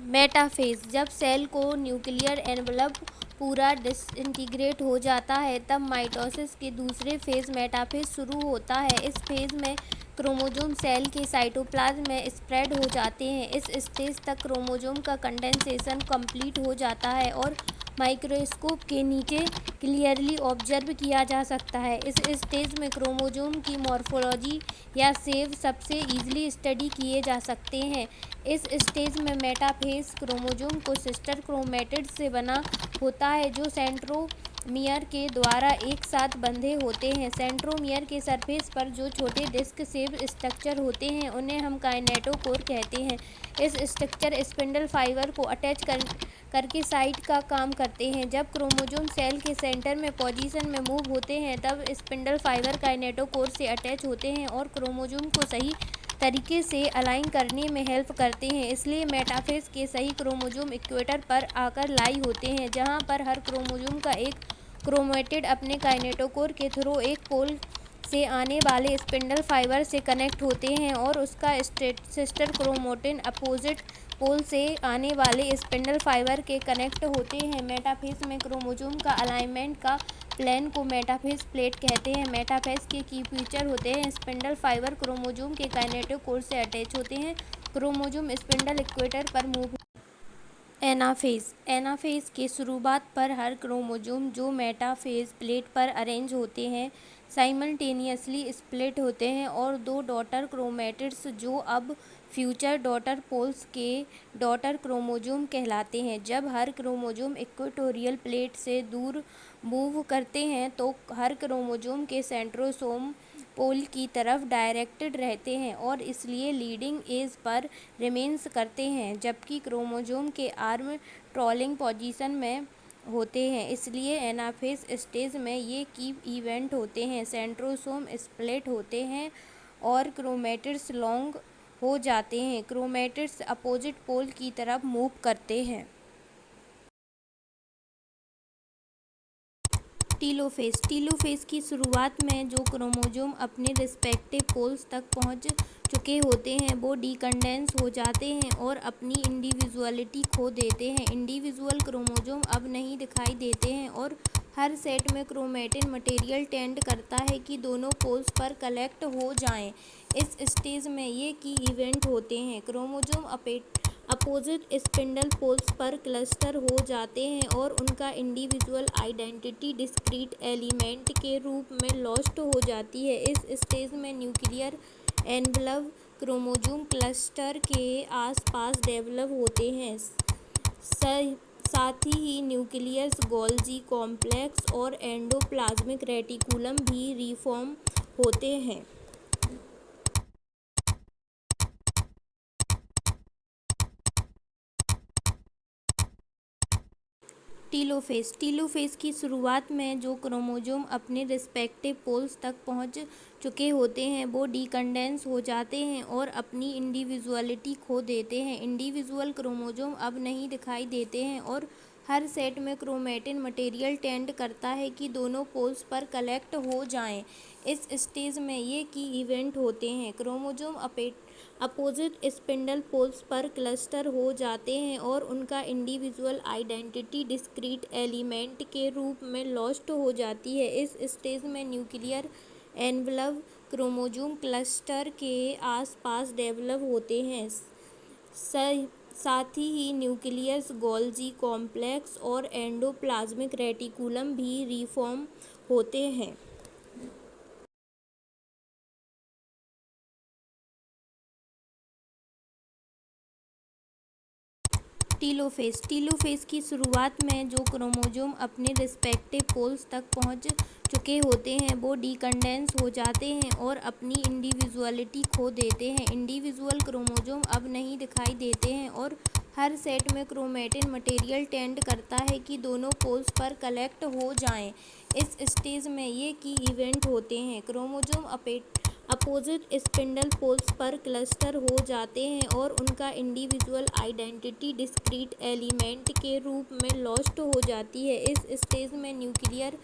Metaphase: जब cell को nuclear envelope पूरा डिसइंटीग्रेट हो जाता है तब माइटोसिस के दूसरे फेज मेटाफेज शुरू होता है। इस फेज में क्रोमोसोम सेल के साइटोप्लाज्म में स्प्रेड हो जाते हैं। इस स्टेज तक क्रोमोसोम का कंडेंसेशन कंप्लीट हो जाता है और माइक्रोस्कोप के नीचे क्लियरली ऑब्जर्व किया जा सकता है। इस स्टेज में क्रोमोसोम की मॉर्फोलॉजी या शेप सबसे ईजिली स्टडी किए जा सकते हैं। इस स्टेज में मेटाफेज क्रोमोसोम को सिस्टर क्रोमैटिड से बना होता है जो सेंट्रोमियर के द्वारा एक साथ बंधे होते हैं। सेंट्रोमियर के सरफेस पर जो छोटे डिस्क शेप स्ट्रक्चर होते हैं उन्हें हम काइनेटोकोर कहते हैं। इस स्ट्रक्चर स्पिंडल फाइबर को अटैच करके साइट का काम करते हैं। जब क्रोमोसोम सेल के सेंटर में पोजीशन में मूव होते हैं तब स्पिंडल फाइबर काइनेटोकोर से अटैच होते हैं और क्रोमोसोम को सही तरीके से अलाइन करने में हेल्प करते हैं। इसलिए मेटाफेज के सही क्रोमोसोम इक्वेटर पर आकर लाई होते हैं जहां पर हर क्रोमोसोम का एक क्रोमैटिड अपने काइनेटोकोर के थ्रू एक पोल से आने वाले स्पिंडल फाइबर से कनेक्ट होते हैं और उसका सिस्टर क्रोमैटिन अपोजिट पोल से आने वाले स्पिंडल फाइबर के कनेक्ट होते हैं। मेटाफेज में क्रोमोसोम का अलाइनमेंट का प्लेन को मेटाफेज प्लेट कहते हैं। मेटाफेज के की फीचर होते हैं: स्पिंडल फाइबर क्रोमोसोम के काइनेटोकोर से अटैच होते हैं, क्रोमोसोम स्पिंडल इक्वेटर पर मूव। एनाफेज: एनाफेज के शुरुआत पर हर क्रोमोसोम जो मेटाफेज प्लेट पर अरेंज होते हैं साइमल्टेनियसली स्प्लिट होते हैं और दो डॉटर क्रोमैटिड्स जो अब फ्यूचर डॉटर पोल्स के डॉटर क्रोमोसोम कहलाते हैं। जब हर क्रोमोसोम इक्वेटोरियल प्लेट से दूर मूव करते हैं तो हर क्रोमोसोम के सेंट्रोसोम पोल की तरफ डायरेक्टेड रहते हैं और इसलिए लीडिंग एज पर रिमेन्स करते हैं, जबकि क्रोमोसोम के आर्म ट्रॉलिंग पोजीशन में होते हैं। इसलिए एनाफेज स्टेज में ये की इवेंट होते हैं: सेंट्रोसोम स्प्लिट होते हैं और क्रोमैटिड्स लॉन्ग हो जाते हैं। क्रोमैटिड्स अपोजिट पोल की तरफ मूव करते हैं। टीलोफेज: टीलोफेज की शुरुआत में जो क्रोमोसोम अपने रिस्पेक्टिव पोल्स तक पहुंच चुके होते हैं वो डीकंडेंस हो जाते हैं और अपनी इंडिविजुअलिटी खो देते हैं। इंडिविजुअल क्रोमोसोम अब नहीं दिखाई देते हैं और हर सेट में क्रोमैटिन मटेरियल टेंड करता है कि दोनों पोल्स पर कलेक्ट हो जाएं। इस स्टेज में ये की इवेंट होते हैं: क्रोमोसोम अपोजिट स्पिंडल पोल्स पर क्लस्टर हो जाते हैं और उनका इंडिविजुअल आइडेंटिटी डिस्क्रीट एलिमेंट के रूप में लॉस्ट हो जाती है। इस स्टेज में न्यूक्लियर एनवलप क्रोमोसोम क्लस्टर के आसपास डेवलप होते हैं। साथ ही न्यूक्लियस, गोल्जी कॉम्प्लेक्स और एंडोप्लाज्मिक रेटिकुलम भी रिफॉर्म होते हैं। टीलोफेज: टीलोफेज की शुरुआत में जो क्रोमोसोम अपने रिस्पेक्टिव पोल्स तक पहुंच चुके होते हैं वो डीकंडेंस हो जाते हैं और अपनी इंडिविजुअलिटी खो देते हैं। इंडिविजुअल क्रोमोसोम अब नहीं दिखाई देते हैं और हर सेट में क्रोमैटिन मटेरियल टेंड करता है कि दोनों पोल्स पर कलेक्ट हो जाएं। इस स्टेज में ये की इवेंट होते हैं: क्रोमोसोम अपोजिट स्पिंडल पोल्स पर क्लस्टर हो जाते हैं और उनका इंडिविजुअल आइडेंटिटी डिस्क्रीट एलिमेंट के रूप में लॉस्ट हो जाती है। इस स्टेज में न्यूक्लियर एनवलप क्रोमोसोम क्लस्टर के आसपास डेवलप होते हैं। साथ ही न्यूक्लियस, गोल्जी कॉम्प्लेक्स और एंडोप्लाज्मिक रेटिकुलम भी रिफॉर्म होते हैं। टीलोफेज: टीलोफेज की शुरुआत में जो क्रोमोसोम अपने रिस्पेक्टिव पोल्स तक पहुंच चुके होते हैं वो डीकंडेंस हो जाते हैं और अपनी इंडिविजुअलिटी खो देते हैं। इंडिविजुअल क्रोमोसोम अब नहीं दिखाई देते हैं और हर सेट में क्रोमैटिन मटेरियल टेंड करता है कि दोनों पोल्स पर कलेक्ट हो जाएं। इस स्टेज में ये की इवेंट होते हैं: क्रोमोसोम अपोजिट स्पिंडल पोल्स पर क्लस्टर हो जाते हैं और उनका इंडिविजुअल आइडेंटिटी डिस्क्रीट एलिमेंट के रूप में लॉस्ट हो जाती है। इस स्टेज में न्यूक्लियर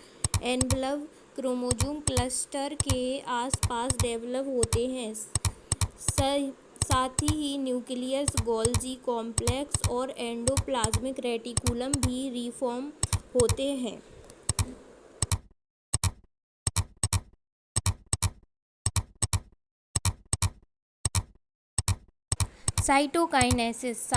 एनवलप क्रोमोसोम क्लस्टर के आसपास डेवलप होते हैं। साथ ही न्यूक्लियस, गोल्जी कॉम्प्लेक्स और एंडोप्लाज्मिक रेटिकुलम भी रिफॉर्म होते हैं। साइटोकाइनेसिस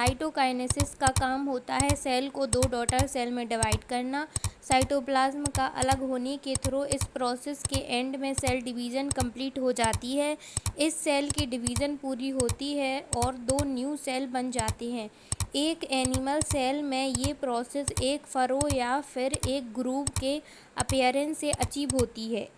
का काम होता है सेल को दो डॉटर सेल में डिवाइड करना। साइटोप्लाज्म का अलग होने के थ्रू इस प्रोसेस के एंड में सेल डिवीज़न कंप्लीट हो जाती है। इस सेल की डिवीज़न पूरी होती है और दो न्यू सेल बन जाते हैं। एक एनिमल सेल में ये प्रोसेस एक फरो या फिर एक ग्रूव के अपीयरेंस से अचीव होती है।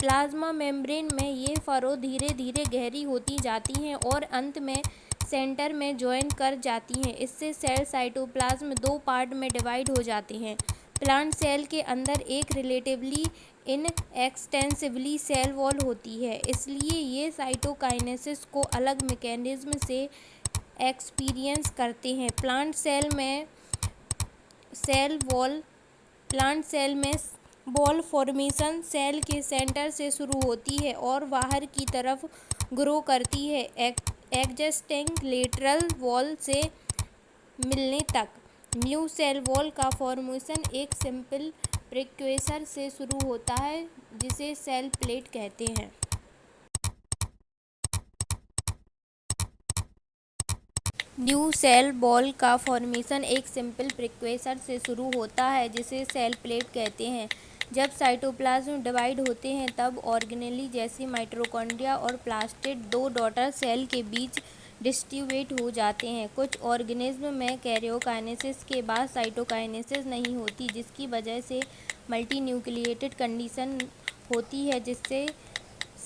प्लाज्मा मेम्ब्रेन में ये फरो धीरे धीरे गहरी होती जाती हैं और अंत में सेंटर में ज्वाइन कर जाती हैं। इससे सेल साइटोप्लाज्म दो पार्ट में डिवाइड हो जाते हैं। प्लांट सेल के अंदर एक रिलेटिवली इनएक्सटेंसिवली सेल वॉल होती है, इसलिए ये साइटोकाइनेसिस को अलग मैकेनिज्म से एक्सपीरियंस करते हैं। प्लांट सेल में बॉल फॉर्मेशन सेल के सेंटर से शुरू होती है और बाहर की तरफ ग्रो करती है एडजेस्टिंग लेटरल वॉल से मिलने तक। न्यू सेल वॉल का फॉर्मेशन एक सिंपल प्रीक्वेसर से शुरू होता है जिसे सेल प्लेट कहते हैं। न्यू सेल वॉल का फॉर्मेशन एक सिंपल प्रीक्वेसर से शुरू होता है जिसे सेल प्लेट कहते हैं। जब साइटोप्लाज्म डिवाइड होते हैं तब ऑर्गेनेली जैसे माइटोकॉन्ड्रिया और प्लास्टिड दो डॉटर सेल के बीच डिस्ट्रीब्यूट हो जाते हैं। कुछ ऑर्गेनिज्म में कैरियोकाइनेसिस के बाद साइटोकाइनेसिस नहीं होती, जिसकी वजह से मल्टीन्यूक्लिएटेड कंडीशन होती है जिससे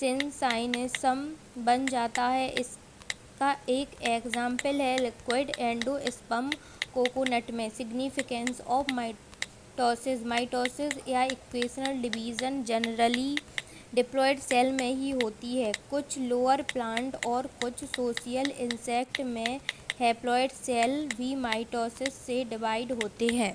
सिनसाइनिज्म बन जाता है। इसका एक एग्जाम्पल है लिक्विड एंडोस्पर्म कोकोनट में। सिग्निफिकेंस ऑफ माइटोसिस या equational division generally diploid cell में ही होती है। कुछ लोअर प्लांट और कुछ सोशियल इंसेक्ट में हैप्लॉयड सेल भी माइटोसिस से डिवाइड होते हैं।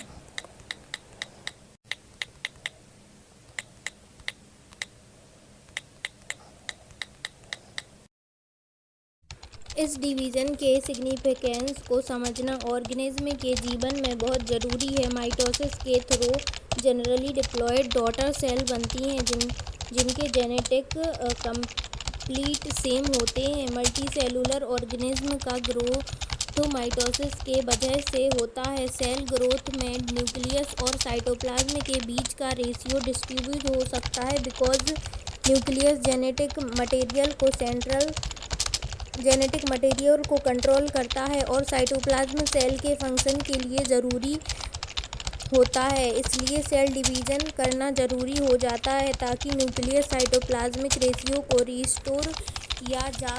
इस डिवीज़न के सिग्निफिकेंस को समझना ऑर्गेनिज्म के जीवन में बहुत ज़रूरी है। माइटोसिस के through generally diploid daughter cell बनती हैं जिनके जेनेटिक कंप्लीट सेम होते हैं। मल्टीसेलुलर ऑर्गेनिज्म का ग्रोथ माइटोसिस के वजह से होता है। सेल ग्रोथ में न्यूक्लियस और साइटोप्लाज्म के बीच का रेशियो डिस्ट्रीब्यूट हो सकता है बिकॉज न्यूक्लियस जेनेटिक मटेरियल को कंट्रोल करता है और साइटोप्लाज्म सेल के फंक्शन के लिए ज़रूरी होता है। इसलिए सेल डिवीज़न करना ज़रूरी हो जाता है ताकि न्यूक्लियस साइटोप्लाज्मिक रेशियो को रिस्टोर किया जा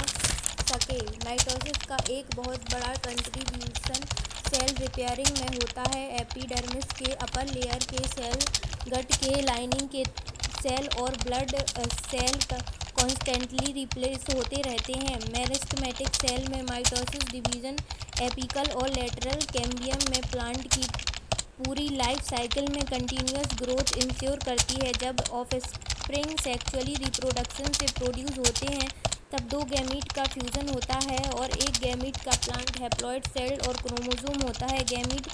सके। माइटोसिस का एक बहुत बड़ा कंट्रीब्यूशन सेल रिपेयरिंग में होता है। एपिडर्मिस के अपर लेयर के सेल, गट के लाइनिंग के सेल और ब्लड सेल कॉन्स्टेंटली रिप्लेस होते रहते हैं। मेरिस्टेमेटिक सेल में माइटोसिस डिवीज़न एपिकल और लेटरल कैम्बियम में प्लांट की पूरी लाइफ साइकिल में कंटिन्यूअस ग्रोथ इंश्योर करती है। जब ऑफस्प्रिंग सेक्सुअली रिप्रोडक्शन से प्रोड्यूस होते हैं तब दो गैमीट का फ्यूजन होता है और एक गैमीट का प्लांट हैप्लॉयड सेल और क्रोमोसोम होता है। गैमीट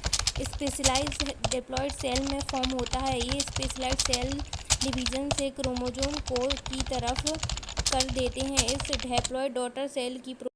स्पेशलाइज्ड डिप्लॉयड सेल में फॉर्म होता है। ये स्पेशलाइज्ड सेल डिवीज़न से क्रोमोसोम को की तरफ कर देते हैं। इस हैप्लॉयड डॉटर सेल की